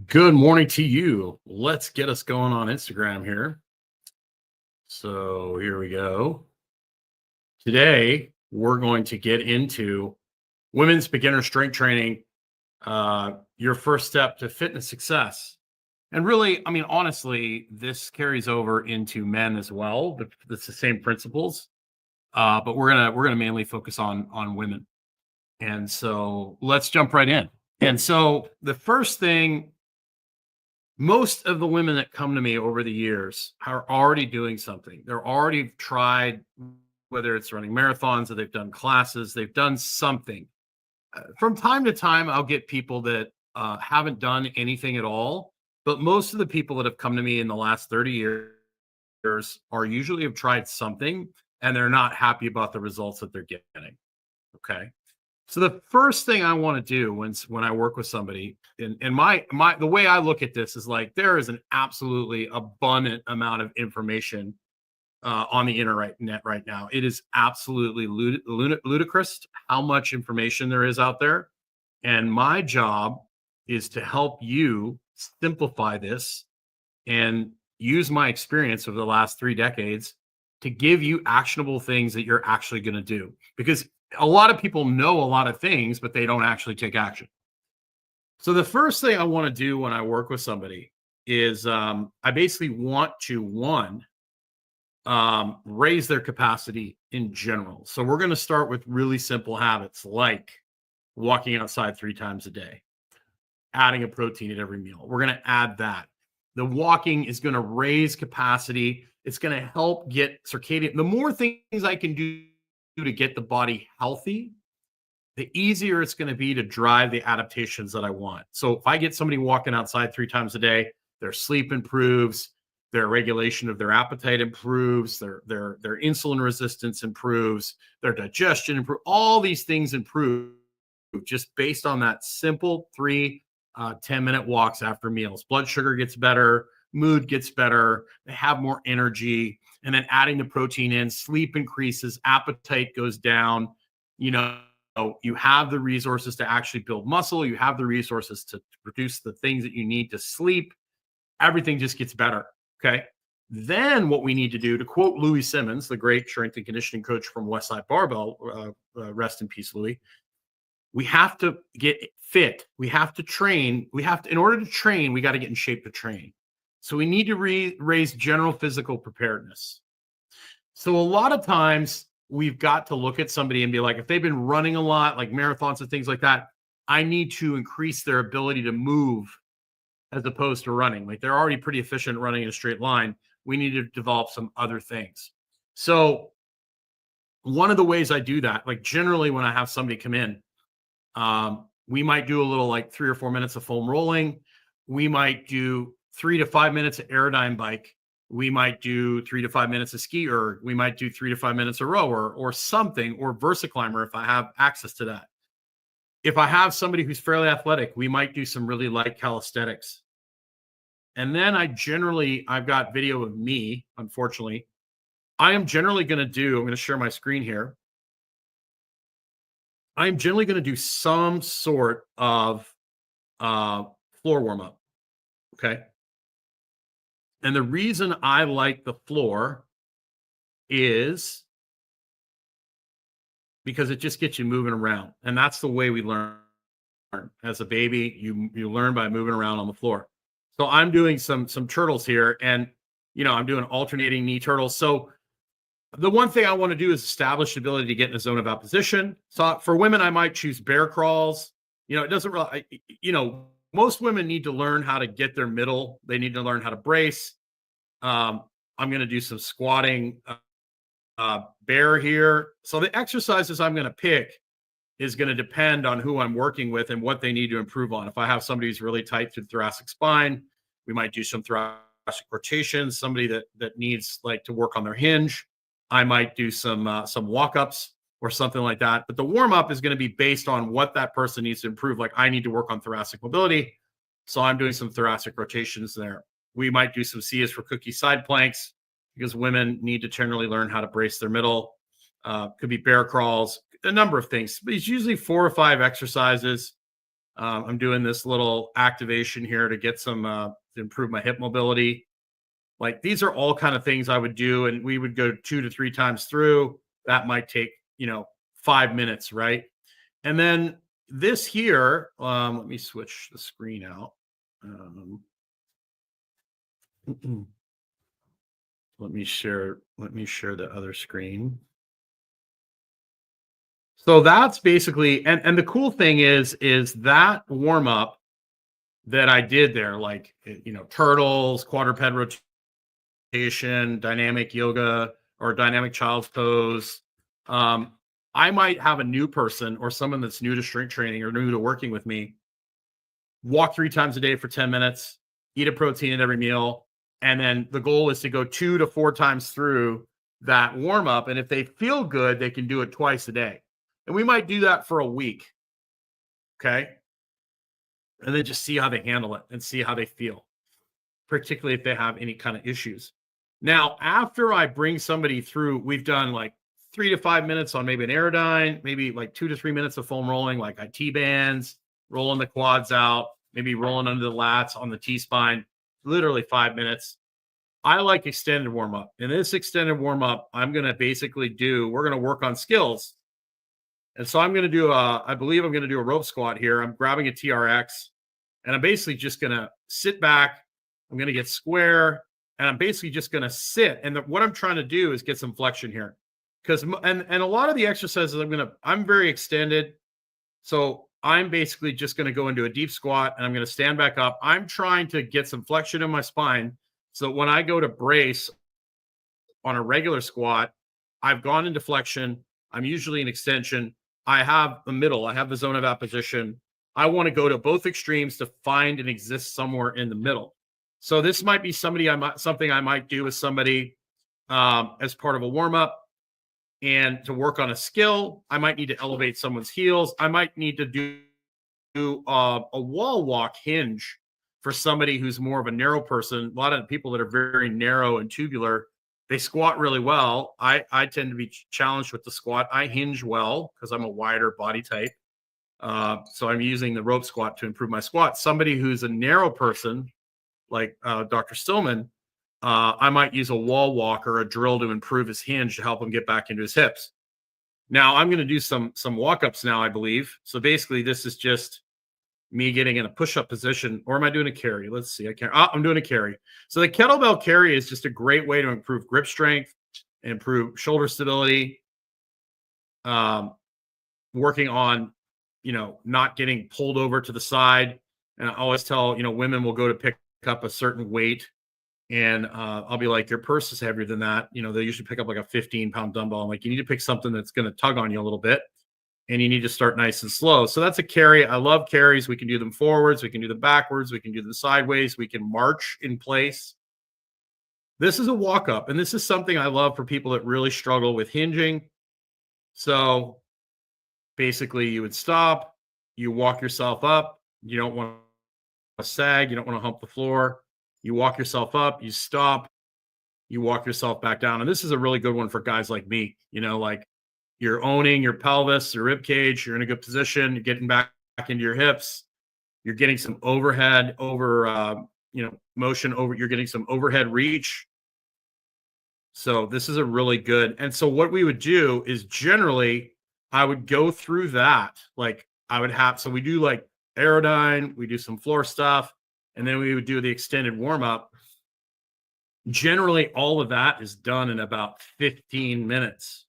Good morning to you. Let's get us going on Instagram here. So here we go. Today, we're going to get into women's beginner strength training, your first step to fitness success. And really, I mean, honestly, this carries over into men as well. It's the same principles, but we're gonna mainly focus on women. And so let's jump right in. And so the first thing, most of the women that come to me over the years are already doing something. They're already tried, whether it's running marathons or they've done classes, they've done something. From time to time, I'll get people that haven't done anything at all. But most of the people that have come to me in the last 30 years are usually have tried something and they're not happy about the results that they're getting. Okay. So the first thing I want to do when I work with somebody, and my the way I look at this is like there is an absolutely abundant amount of information on the internet right now. It is absolutely ludicrous how much information there is out there, and my job is to help you simplify this and use my experience over the last 3 decades to give you actionable things that you're actually going to do because a lot of people know a lot of things, but they don't actually take action. So the first thing I want to do when I work with somebody is I basically want to raise their capacity in general. So we're going to start with really simple habits like walking outside 3 times a day, adding a protein at every meal. We're going to add that. The walking is going to raise capacity. It's going to help get circadian. The more things I can do to get the body healthy, the easier it's going to be to drive the adaptations that I want. So if I get somebody walking outside 3 times a day, their sleep improves, their regulation of their appetite improves, their insulin resistance improves, their digestion improves, all these things improve just based on that simple 10-minute walks after meals. Blood sugar gets better, mood gets better, they have more energy. And then adding the protein in, sleep increases, appetite goes down. You know, you have the resources to actually build muscle. You have the resources to produce the things that you need to sleep. Everything just gets better. Okay. Then what we need to do, to quote Louis Simmons, the great strength and conditioning coach from Westside Barbell, rest in peace, Louis. We have to get fit. We have to train. In order to train, we got to get in shape to train. So we need to raise general physical preparedness. So a lot of times we've got to look at somebody and be like, if they've been running a lot, like marathons and things like that, I need to increase their ability to move as opposed to running. Like they're already pretty efficient running in a straight line. We need to develop some other things. So one of the ways I do that, like generally when I have somebody come in, we might do a little like 3 or 4 minutes of foam rolling. We might do 3 to 5 minutes of aerodyne bike. We might do 3 to 5 minutes of ski erg. We might do 3 to 5 minutes of rower or something, or VersaClimber if I have access to that. If I have somebody who's fairly athletic, we might do some really light calisthenics. And then I've got video of me, unfortunately. I'm going to share my screen here. I'm generally going to do some sort of floor warm up. Okay. And the reason I like the floor is because it just gets you moving around. And that's the way we learn. As a baby, you learn by moving around on the floor. So I'm doing some turtles here, and I'm doing alternating knee turtles. So the one thing I want to do is establish the ability to get in a zone of opposition. So for women, I might choose bear crawls. It doesn't really, most women need to learn how to get their middle. They need to learn how to brace. I'm going to do some squatting bear here. So the exercises I'm going to pick is going to depend on who I'm working with and what they need to improve on. If I have somebody who's really tight through the thoracic spine, we might do some thoracic rotations. Somebody that needs like to work on their hinge, I might do some walk-ups or something like that. But the warm-up is going to be based on what that person needs to improve. Like I need to work on thoracic mobility, so I'm doing some thoracic rotations there. We might do some C is for cookie side planks because women need to generally learn how to brace their middle. Could be bear crawls, a number of things. But it's usually 4 or 5 exercises. I'm doing this little activation here to get some to improve my hip mobility. Like these are all kind of things I would do, and we would go 2 to 3 times through. That might take 5 minutes, right? And then this here, let me switch the screen out. Let me share the other screen. So that's basically, and the cool thing is that warm up that I did there, like turtles, quadruped rotation, dynamic yoga, or dynamic child's pose. I might have a new person or someone that's new to strength training or new to working with me walk 3 times a day for 10 minutes, eat a protein at every meal. And then the goal is to go 2 to 4 times through that warm up. And if they feel good, they can do it twice a day. And we might do that for a week. Okay. And then just see how they handle it and see how they feel, particularly if they have any kind of issues. Now, after I bring somebody through, we've done like 3 to 5 minutes on maybe an Aerodyne, maybe like 2 to 3 minutes of foam rolling, like IT bands, rolling the quads out, maybe rolling under the lats on the T-spine, literally 5 minutes. I like extended warm up. In this extended warm up, I'm going to basically we're going to work on skills. And so I'm going to do I believe I'm going to do a rope squat here. I'm grabbing a TRX and I'm basically just going to sit back. I'm going to get square and I'm basically just going to sit. And what I'm trying to do is get some flexion here. Because and a lot of the exercises I'm very extended. So I'm basically just going to go into a deep squat and I'm going to stand back up. I'm trying to get some flexion in my spine. So when I go to brace on a regular squat, I've gone into flexion. I'm usually in extension. I have the middle. I have the zone of apposition. I want to go to both extremes to find and exist somewhere in the middle. So this might be something I might do with somebody as part of a warm up. And to work on a skill, I might need to elevate someone's heels. I might need to do a wall walk hinge for somebody who's more of a narrow person. A lot of the people that are very narrow and tubular, they squat really well. I tend to be challenged with the squat. I hinge well because I'm a wider body type. So I'm using the rope squat to improve my squat. Somebody who's a narrow person, like Dr. Stillman, I might use a wall walk or a drill to improve his hinge to help him get back into his hips. Now I'm going to do some walk-ups now, I believe. So basically this is just me getting in a push-up position, or am I doing a carry? Let's see. I'm doing a carry. So the kettlebell carry is just a great way to improve grip strength, improve shoulder stability, working on, not getting pulled over to the side. And I always tell, women will go to pick up a certain weight and I'll be like, your purse is heavier than that. They usually pick up like a 15-pound dumbbell. I'm like, you need to pick something that's going to tug on you a little bit. And you need to start nice and slow. So that's a carry. I love carries. We can do them forwards. We can do them backwards. We can do them sideways. We can march in place. This is a walk up. And this is something I love for people that really struggle with hinging. So basically you would stop, you walk yourself up. You don't want to sag. You don't want to hump the floor. You walk yourself up, you stop, you walk yourself back down. And this is a really good one for guys like me, like you're owning your pelvis, your rib cage, you're in a good position, you're getting back into your hips, you're getting some overhead motion over, you're getting some overhead reach. So this is a really good. And so what we would do is generally I would go through that. Like so we do like Aerodyne, we do some floor stuff. And then we would do the extended warm up. Generally, all of that is done in about 15 minutes.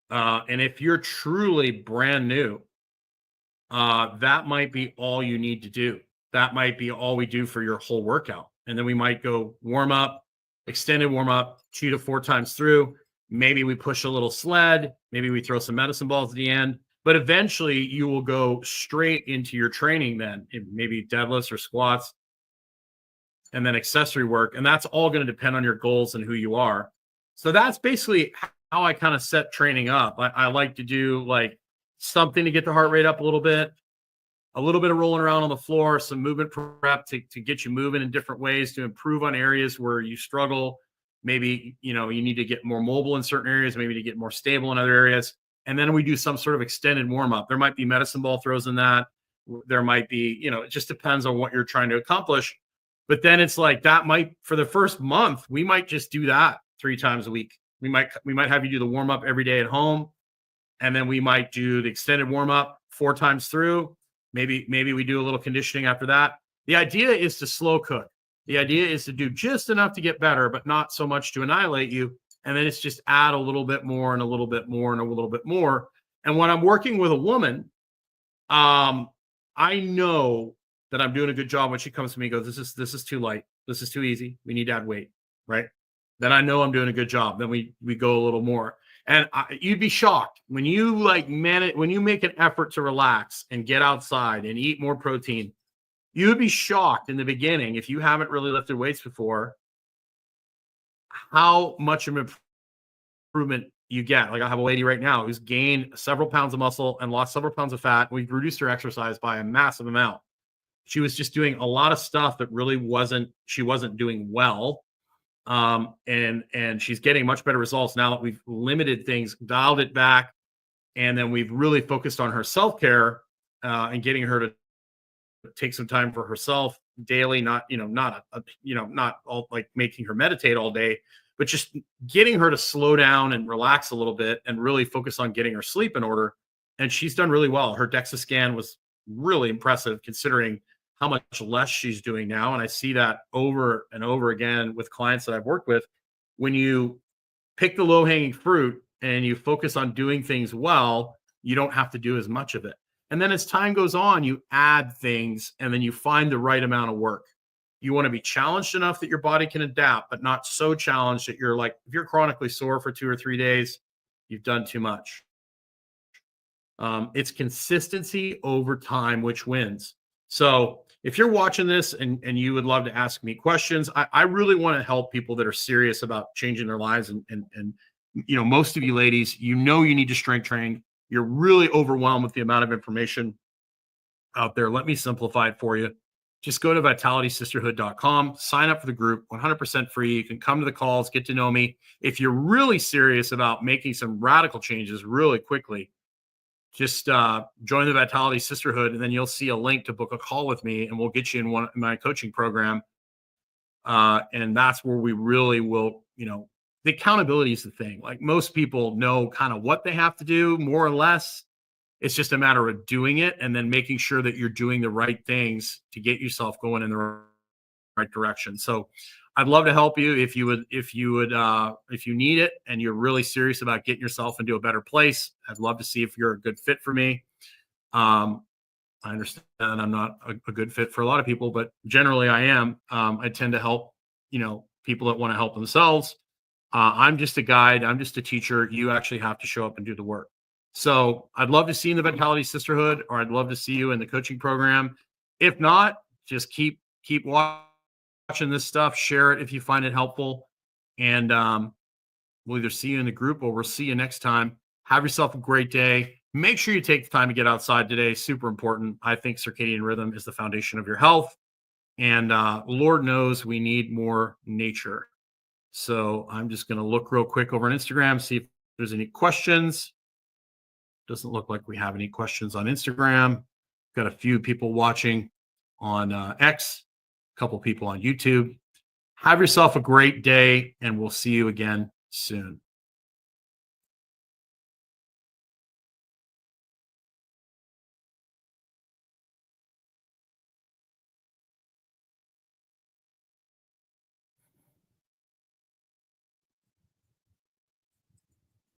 And if you're truly brand new, that might be all you need to do. That might be all we do for your whole workout. And then we might go warm up, extended warm up 2 to 4 times through. Maybe we push a little sled. Maybe we throw some medicine balls at the end. But eventually you will go straight into your training then, maybe deadlifts or squats, and then accessory work. And that's all going to depend on your goals and who you are. So that's basically how I kind of set training up. I like to do like something to get the heart rate up a little bit of rolling around on the floor, some movement prep to get you moving in different ways to improve on areas where you struggle. Maybe, you need to get more mobile in certain areas, maybe to get more stable in other areas. And then we do some sort of extended warm up. There might be medicine ball throws in that. There might be, it just depends on what you're trying to accomplish. But then it's like that might, for the first month, we might just do that 3 times a week. We might have you do the warm up every day at home, and then we might do the extended warm up 4 times through. Maybe we do a little conditioning after that. The idea is to slow cook. The idea is to do just enough to get better, but not so much to annihilate you. And then it's just add a little bit more and a little bit more and a little bit more. And when I'm working with a woman, I know that I'm doing a good job when she comes to me and goes, this is too light. This is too easy. We need to add weight, right? Then I know I'm doing a good job. Then we go a little more. And you'd be shocked when you when you make an effort to relax and get outside and eat more protein. You would be shocked in the beginning, if you haven't really lifted weights before, how much of an improvement you get. Like I have a lady right now who's gained several pounds of muscle and lost several pounds of fat. We've reduced her exercise by a massive amount. She was just doing a lot of stuff that really she wasn't doing well. And she's getting much better results now that we've limited things, dialed it back, and then we've really focused on her self-care, and getting her to take some time for herself daily, not all like making her meditate all day, but just getting her to slow down and relax a little bit and really focus on getting her sleep in order. And she's done really well. Her DEXA scan was really impressive considering how much less she's doing now. And I see that over and over again with clients that I've worked with. When you pick the low-hanging fruit and you focus on doing things well, you don't have to do as much of it. And then as time goes on, you add things and then you find the right amount of work. You want to be challenged enough that your body can adapt, but not so challenged that you're like, if you're chronically sore for 2 or 3 days, you've done too much. It's consistency over time, which wins. So if you're watching this and you would love to ask me questions, I really want to help people that are serious about changing their lives. And most of you ladies, you need to strength train. You're really overwhelmed with the amount of information out there. Let me simplify it for you. Just go to vitalitysisterhood.com, sign up for the group, 100% free. You can come to the calls, get to know me. If you're really serious about making some radical changes really quickly, just join the Vitality Sisterhood, and then you'll see a link to book a call with me, and we'll get you in my coaching program. And that's where we really will, the accountability is the thing. Like most people know kind of what they have to do, more or less. It's just a matter of doing it and then making sure that you're doing the right things to get yourself going in the right direction. So I'd love to help you if you need it and you're really serious about getting yourself into a better place. I'd love to see if you're a good fit for me. I understand I'm not a good fit for a lot of people, but generally I am. I tend to help, people that want to help themselves. I'm just a guide. I'm just a teacher. You actually have to show up and do the work. So I'd love to see you in the Vitality Sisterhood, or I'd love to see you in the coaching program. If not, just keep watching this stuff, share it if you find it helpful. And we'll either see you in the group or we'll see you next time. Have yourself a great day. Make sure you take the time to get outside today. Super important. I think circadian rhythm is the foundation of your health. And Lord knows we need more nature. So I'm just going to look real quick over on Instagram, see if there's any questions. Doesn't look like we have any questions on Instagram. Got a few people watching on X, a couple people on YouTube. Have yourself a great day, and we'll see you again soon.